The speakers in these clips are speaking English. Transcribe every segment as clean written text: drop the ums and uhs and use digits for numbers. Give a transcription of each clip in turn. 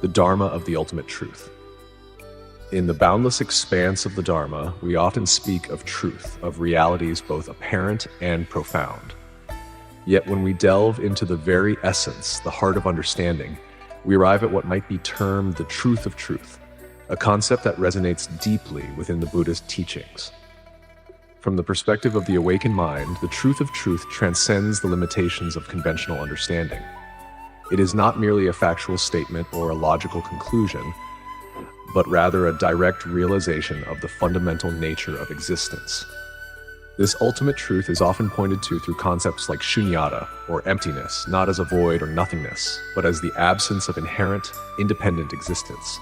the Dharma of the ultimate truth. In the boundless expanse of the Dharma, we often speak of truth, of realities both apparent and profound. Yet when we delve into the very essence, the heart of understanding, we arrive at what might be termed the truth of truth, a concept that resonates deeply within the Buddhist teachings. From the perspective of the awakened mind, the truth of truth transcends the limitations of conventional understanding. It is not merely a factual statement or a logical conclusion, but rather a direct realization of the fundamental nature of existence. This ultimate truth is often pointed to through concepts like Śūnyatā, or emptiness, not as a void or nothingness, but as the absence of inherent, independent existence.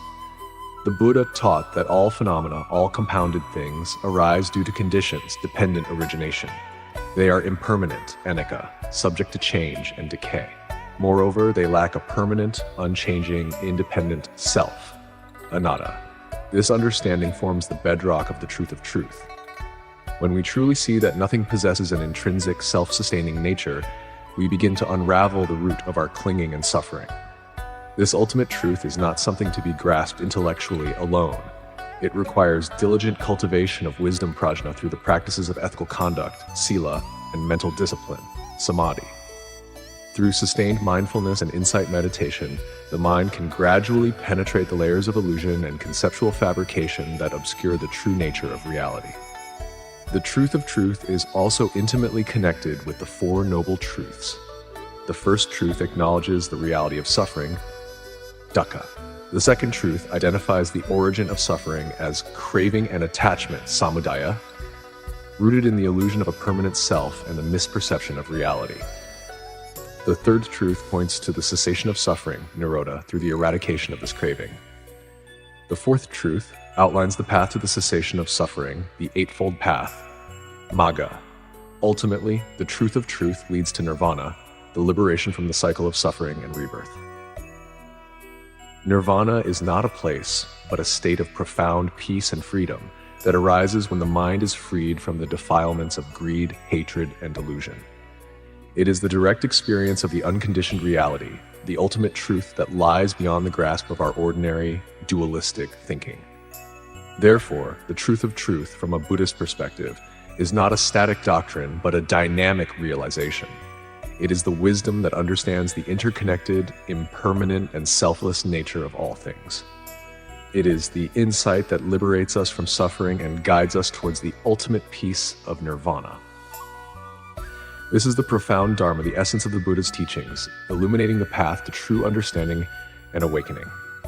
The Buddha taught that all phenomena, all compounded things, arise due to conditions, dependent origination. They are impermanent, Anicca, subject to change and decay. Moreover, they lack a permanent, unchanging, independent self, Anatta. This understanding forms the bedrock of the truth of truth. When we truly see that nothing possesses an intrinsic, self-sustaining nature, we begin to unravel the root of our clinging and suffering. This ultimate truth is not something to be grasped intellectually alone. It requires diligent cultivation of wisdom prajna through the practices of ethical conduct, Sila, and mental discipline, Samadhi. Through sustained mindfulness and insight meditation, the mind can gradually penetrate the layers of illusion and conceptual fabrication that obscure the true nature of reality. The truth of truth is also intimately connected with the Four Noble Truths. The first truth acknowledges the reality of suffering, dukkha. The second truth identifies the origin of suffering as craving and attachment, samudaya, rooted in the illusion of a permanent self and the misperception of reality. The third truth points to the cessation of suffering, nirodha, through the eradication of this craving. The fourth truth outlines the path to the cessation of suffering, the Eightfold Path, magga. Ultimately, the truth of truth leads to nirvana, the liberation from the cycle of suffering and rebirth. Nirvana is not a place, but a state of profound peace and freedom that arises when the mind is freed from the defilements of greed, hatred, and delusion. It is the direct experience of the unconditioned reality, the ultimate truth that lies beyond the grasp of our ordinary, dualistic thinking. Therefore, the truth of truth, from a Buddhist perspective, is not a static doctrine, but a dynamic realization. It is the wisdom that understands the interconnected, impermanent, and selfless nature of all things. It is the insight that liberates us from suffering and guides us towards the ultimate peace of nirvana. This is the profound Dharma, the essence of the Buddha's teachings, illuminating the path to true understanding and awakening.